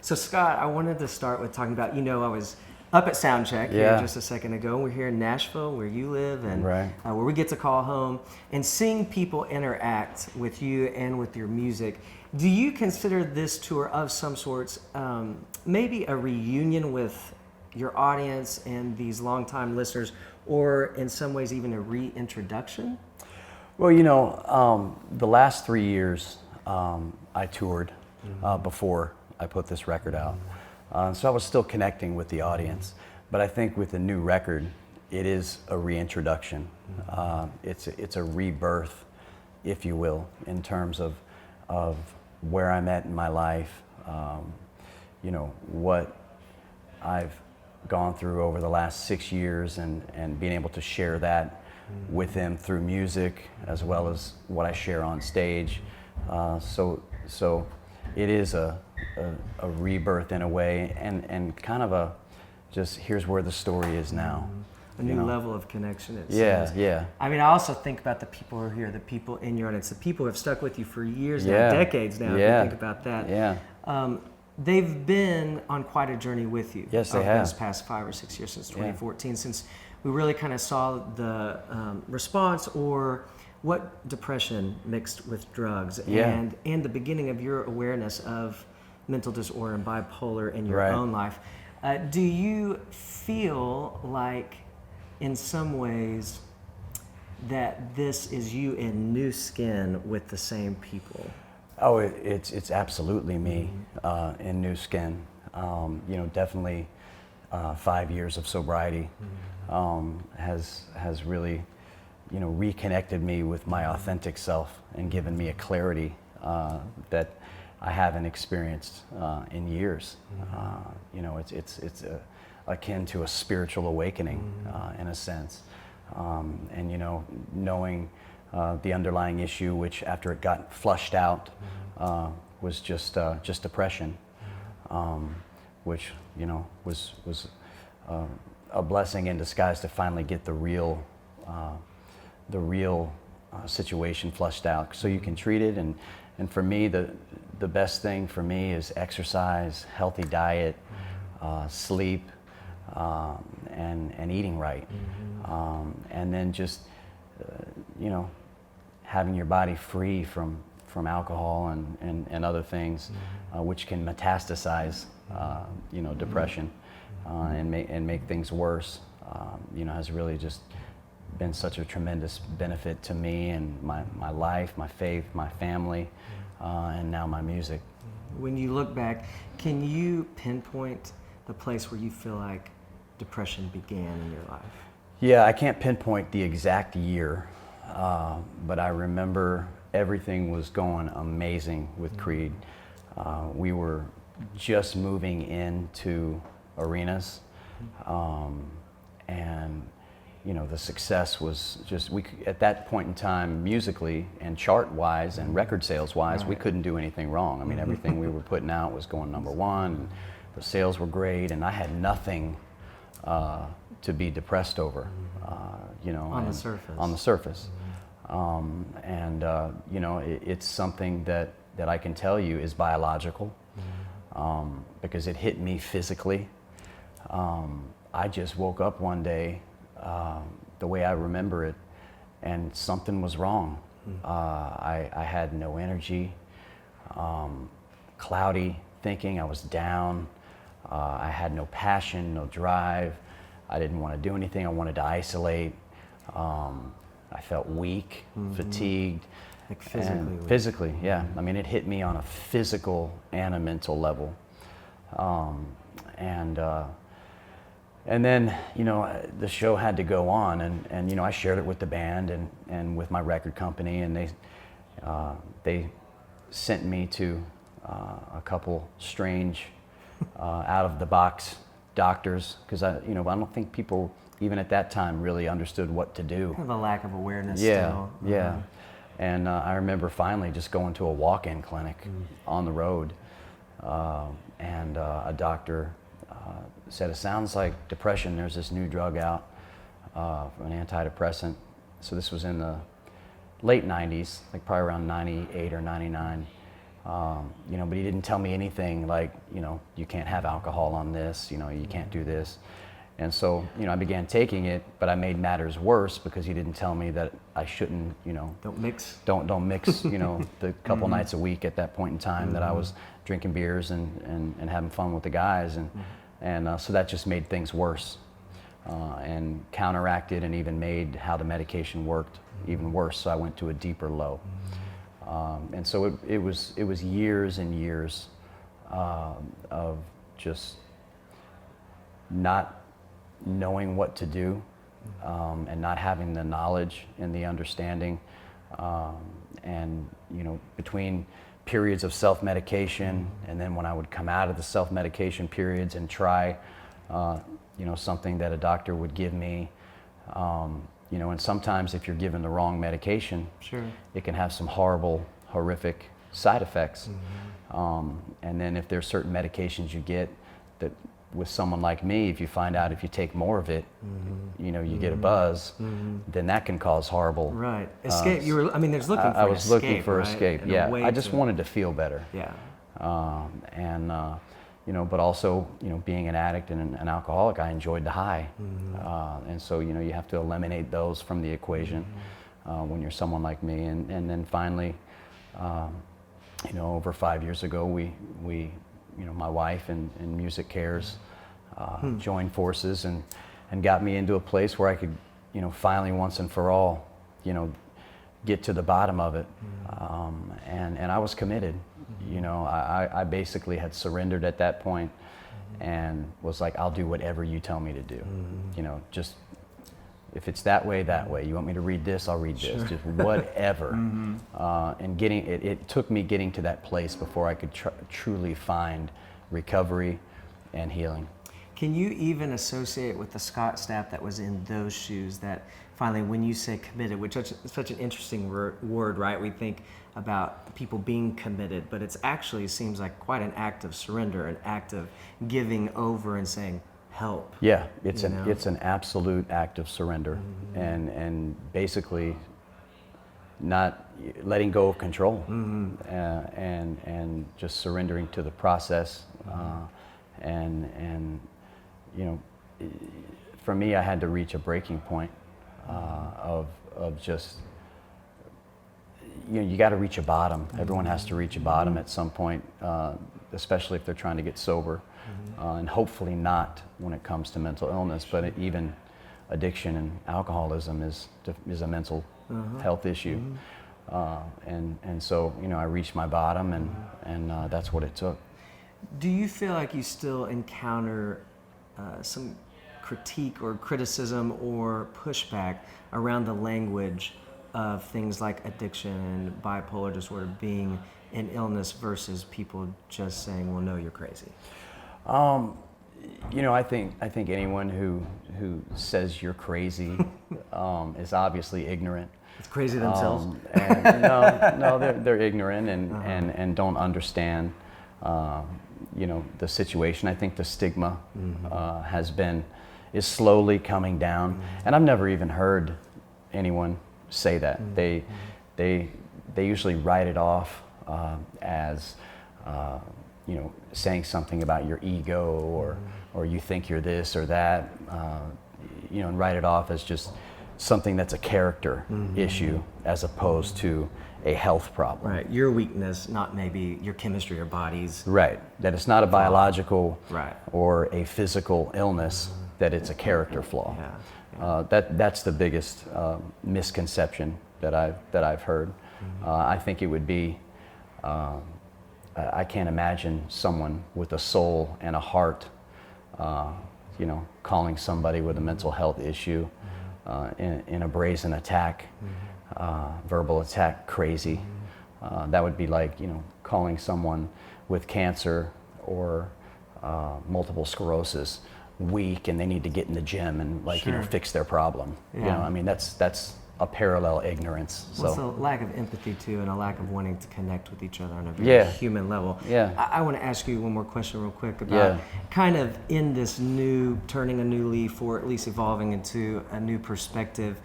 So Scott, I wanted to start with talking about, I was up at Soundcheck here just a second ago. We're here in Nashville, where you live, and where we get to call home, and seeing people interact with you and with your music. Do you consider this tour of some sorts maybe a reunion with your audience and these longtime listeners, or in some ways even a reintroduction? Well, the last 3 years I toured before I put this record out. So I was still connecting with the audience. But I think with the new record, it is a reintroduction. It's a rebirth, if you will, in terms of where I'm at in my life, what I've gone through over the last 6 years, and being able to share that with them through music, as well as what I share on stage. So it is a rebirth in a way, and kind of a just here's where the story is now. A new level of connection, it seems. I mean, I also think about the people who are here, the people in your audience, the people who have stuck with you for years now, decades now, if you think about that. They've been on quite a journey with you. Yes, they have. Those past 5 or 6 years, since 2014, since we really kind of saw the response, or what depression mixed with drugs, and the beginning of your awareness of mental disorder and bipolar in your own life. Do you feel like, in some ways, that this is you in new skin with the same people? Oh, it's absolutely me in new skin. Definitely 5 years of sobriety has really, reconnected me with my authentic self and given me a clarity that I haven't experienced in years. It's akin to a spiritual awakening in a sense, and knowing the underlying issue, which after it got flushed out was just depression, which was a blessing in disguise to finally get the real situation flushed out, so you can treat it. And for me, the best thing for me is exercise, healthy diet, sleep, and eating right, and then just having your body free from alcohol and other things, which can metastasize depression and make things worse. Has really just been such a tremendous benefit to me and my life, my faith, my family, and now my music. When you look back, can you pinpoint the place where you feel like depression began in your life? Yeah, I can't pinpoint the exact year, but I remember everything was going amazing with Creed. We were just moving into arenas, and the success was just, at that point in time, musically and chart-wise and record sales-wise, we couldn't do anything wrong. I mean, everything we were putting out was going #1, and the sales were great, and I had nothing to be depressed over, on the surface. On the surface. It's something that I can tell you is biological, because it hit me physically. I just woke up one day, the way I remember it, and something was wrong. I had no energy, cloudy thinking, I was down, I had no passion, no drive, I didn't want to do anything, I wanted to isolate, I felt weak, fatigued. Like physically weak. Physically, yeah. I mean, it hit me on a physical and a mental level. And then, the show had to go on, and I shared it with the band and with my record company, and they sent me to a couple strange, out-of-the-box doctors, because I don't think people, even at that time, really understood what to do. Kind of a lack of awareness still. still. Yeah. And I remember finally just going to a walk-in clinic on the road, and a doctor said, it sounds like depression. There's this new drug out, an antidepressant. So this was in the late 90s, like probably around 98 or 99. You know, but he didn't tell me anything like, you know, you can't have alcohol on this, you know, you can't do this. And so, you know, I began taking it, but I made matters worse because he didn't tell me that I shouldn't, you know, Don't mix. Don't mix, you know, the couple nights a week at that point in time that I was drinking beers and having fun with the guys, and so that just made things worse, and counteracted and even made how the medication worked even worse. So I went to a deeper low, and so it was years and years of just not knowing what to do, and not having the knowledge and the understanding, and you know, between periods of self-medication and then when I would come out of the self-medication periods and try you know, something that a doctor would give me, you know, and sometimes if you're given the wrong medication, sure, it can have some horrible, horrific side effects. And then if there's certain medications you get that with someone like me, if you find out if you take more of it, you know, you get a buzz, then that can cause horrible. Right. Escape. You were. I mean, there's looking for. I was escape, looking for right? escape. And a Yeah. way I just to- wanted to feel better. Yeah. And you know, but also, you know, being an addict and an alcoholic, I enjoyed the high. And so, you know, you have to eliminate those from the equation when you're someone like me. And then finally, you know, over 5 years ago, we you know, my wife and Music Cares joined forces and got me into a place where I could, you know, finally once and for all, you know, get to the bottom of it. And I was committed. You know, I basically had surrendered at that point and was like, I'll do whatever you tell me to do. You know, just if it's that way, that way. You want me to read this, I'll read this. Just whatever. And getting it took me getting to that place before I could truly find recovery and healing. Can you even associate with the Scott Stapp that was in those shoes, that finally when you say committed, which is such an interesting word, right? We think about people being committed, but it's actually seems like quite an act of surrender, an act of giving over and saying, help. Yeah, it's You know? it's an absolute act of surrender, and basically not letting go of control, and just surrendering to the process, and you know, for me, I had to reach a breaking point of just, you know, you got to reach a bottom. Everyone has to reach a bottom at some point, especially if they're trying to get sober, and hopefully not when it comes to mental illness, but even addiction and alcoholism is a mental health issue. And so, you know, I reached my bottom, and that's what it took. Do you feel like you still encounter some critique or criticism or pushback around the language of things like addiction and bipolar disorder being an illness versus people just saying, well, no, you're crazy? You know, I think anyone who says you're crazy is obviously ignorant. It's crazy themselves. And no, they're ignorant and don't understand, you know, the situation. I think the stigma is slowly coming down, and I've never even heard anyone say that. They usually write it off as you know, saying something about your ego or you think you're this or that, you know, and write it off as just something that's a character issue as opposed to a health problem. Right, your weakness, not maybe your chemistry or body's. Right, that it's not a biological Right. or a physical illness, that it's a character flaw. Yeah. That's the biggest misconception that I've heard. I think it would be, I can't imagine someone with a soul and a heart, you know, calling somebody with a mental health issue in a brazen attack, verbal attack, crazy. That would be like, you know, calling someone with cancer or multiple sclerosis weak and they need to get in the gym and, like, you know, fix their problem. You know, I mean, that's a parallel ignorance. Well, it's So a lack of empathy too, and a lack of wanting to connect with each other on a very human level. Yeah. I want to ask you one more question real quick about kind of in this new, turning a new leaf, or at least evolving into a new perspective.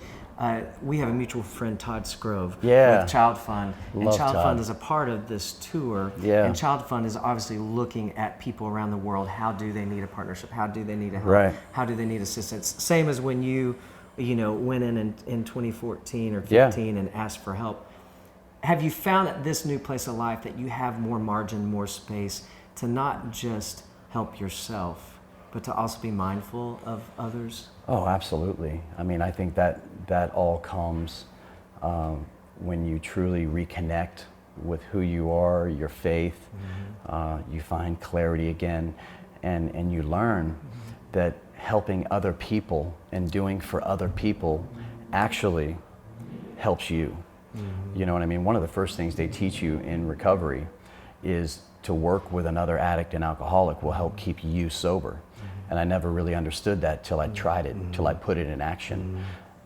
we have a mutual friend, Todd Scrove, Yeah. with Child Fund. And Love Child Todd. Fund is a part of this tour. Yeah. And Child Fund is obviously looking at people around the world. How do they need a partnership? How do they need a help? Right. How do they need assistance? Same as when you went in 2014 or Yeah. 15 and asked for help. Have you found at this new place of life that you have more margin, more space to not just help yourself, but to also be mindful of others? Oh, absolutely. I mean, I think that all comes when you truly reconnect with who you are, your faith. You find clarity again, and you learn that helping other people and doing for other people actually helps you. You know what I mean? One of the first things they teach you in recovery is to work with another addict and alcoholic will help keep you sober. And I never really understood that till I tried it, till I put it in action,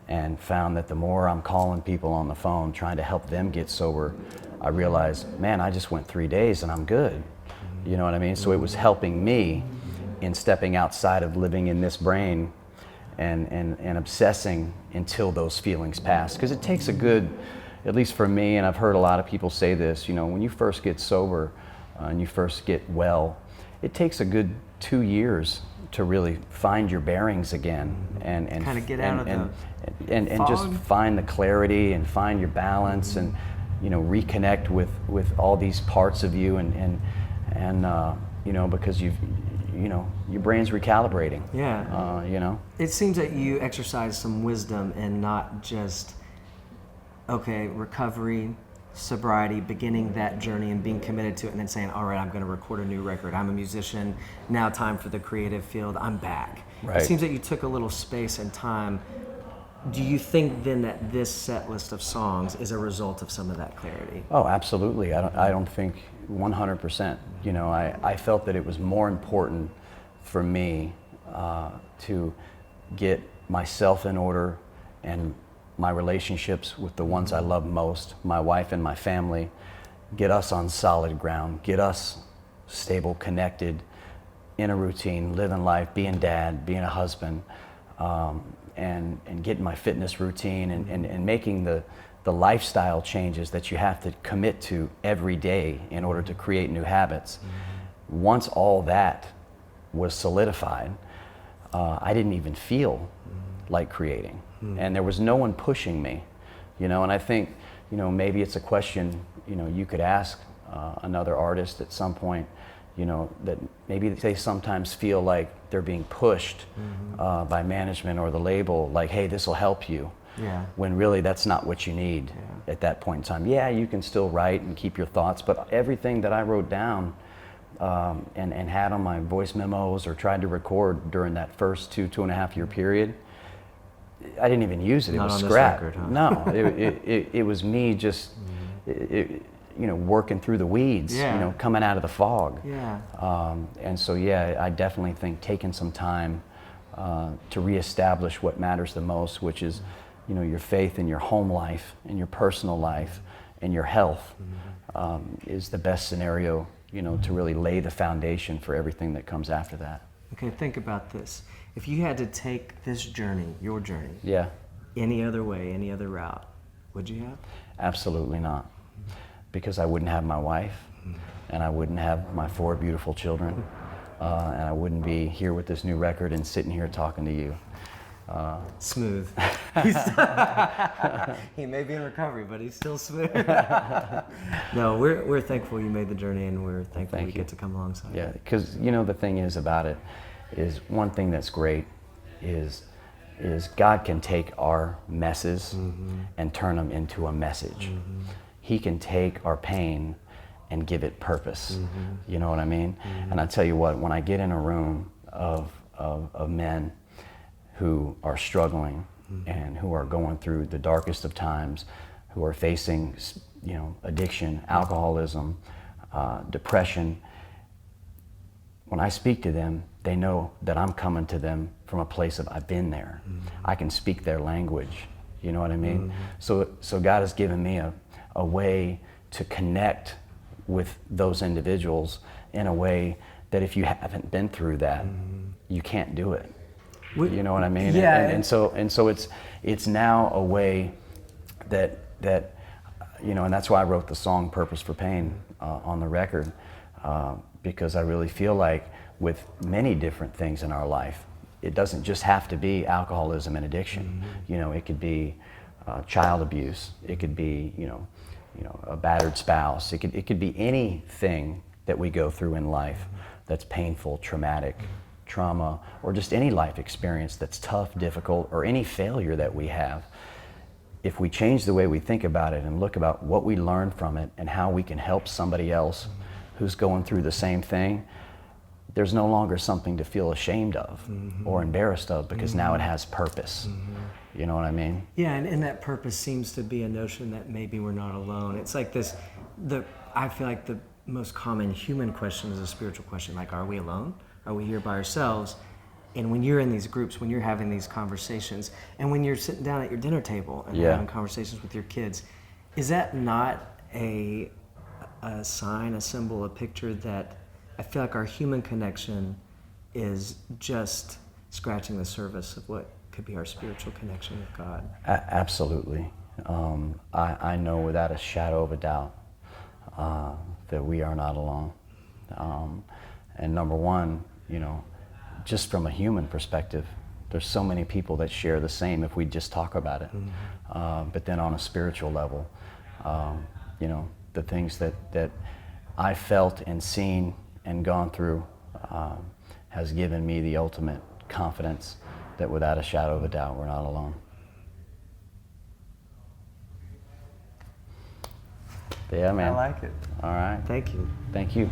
and found that the more I'm calling people on the phone trying to help them get sober, I realized, man, I just went 3 days and I'm good. You know what I mean? So it was helping me in stepping outside of living in this brain and obsessing until those feelings pass. Because it takes a good, at least for me, and I've heard a lot of people say this, when you first get sober and you first get well, it takes a good 2 years to really find your bearings again and kind of get out of and just fog. find the clarity and find your balance and reconnect with all these parts of you and because your brain's recalibrating. Yeah. It seems that you exercise some wisdom and not just recovery, sobriety, beginning that journey and being committed to it and then saying, all right, I'm going to record a new record. I'm a musician. Now time for the creative field. I'm back. Right. It seems that you took a little space and time. Do you think then that this set list of songs is a result of some of that clarity? Oh, absolutely. I don't think 100%. I felt that it was more important for me to get myself in order and my relationships with the ones I love most, my wife and my family, get us on solid ground, get us stable, connected, in a routine, living life, being dad, being a husband, and getting my fitness routine and making the lifestyle changes that you have to commit to every day in order to create new habits. Once all that was solidified, I didn't even feel like creating. And there was no one pushing me, and I think, maybe it's a question, you could ask another artist at some point, that maybe they sometimes feel like they're being pushed by management or the label, like, hey, this will help you. Yeah. When really that's not what you need at that point in time. Yeah, you can still write and keep your thoughts, but everything that I wrote down and had on my voice memos or tried to record during that first 2.5 year period, I didn't even use it. It was scrap. Record, huh? No, it was me just, working through the weeds, coming out of the fog. Yeah. And so, I definitely think taking some time to reestablish what matters the most, which is, your faith in your home life, in your personal life, and your health, is the best scenario, to really lay the foundation for everything that comes after that. Okay, think about this. If you had to take this journey, your journey, Yeah. any other way, any other route, would you have? Absolutely not. Because I wouldn't have my wife, and I wouldn't have my 4 beautiful children, and I wouldn't be here with this new record and sitting here talking to you. Smooth. He may be in recovery, but he's still smooth. No, we're thankful you made the journey, and we're thankful we get to come alongside. Yeah, because the thing is about it is one thing that's great is God can take our messes and turn them into a message. He can take our pain and give it purpose. You know what I mean? And I tell you what, when I get in a room of men who are struggling and who are going through the darkest of times, who are facing, addiction, alcoholism, depression, when I speak to them, they know that I'm coming to them from a place of I've been there. I can speak their language. You know what I mean? So God has given me a way to connect with those individuals in a way that if you haven't been through that, you can't do it. You know what I mean? Yeah. And so it's now a way that you know, and that's why I wrote the song "Purpose for Pain" on the record, because I really feel like with many different things in our life, it doesn't just have to be alcoholism and addiction. Mm-hmm. You know, it could be child abuse. It could be you know a battered spouse. It could be anything that we go through in life that's painful, traumatic, trauma, or just any life experience that's tough, difficult, or any failure that we have. If we change the way we think about it and look about what we learn from it and how we can help somebody else who's going through the same thing, there's no longer something to feel ashamed of or embarrassed of, because now it has purpose. You know what I mean? Yeah, and that purpose seems to be a notion that maybe we're not alone. It's like this, I feel like the most common human question is a spiritual question, like, are we alone? Are we here by ourselves? And when you're in these groups, when you're having these conversations, and when you're sitting down at your dinner table and having conversations with your kids, is that not a sign, a symbol, a picture that I feel like our human connection is just scratching the surface of what could be our spiritual connection with God? Absolutely. I know without a shadow of a doubt that we are not alone. And number one, you know, just from a human perspective, there's so many people that share the same if we just talk about it. But then on a spiritual level, you know, the things that I felt and seen and gone through has given me the ultimate confidence that without a shadow of a doubt, we're not alone. Yeah, man. I like it. All right. Thank you. Thank you.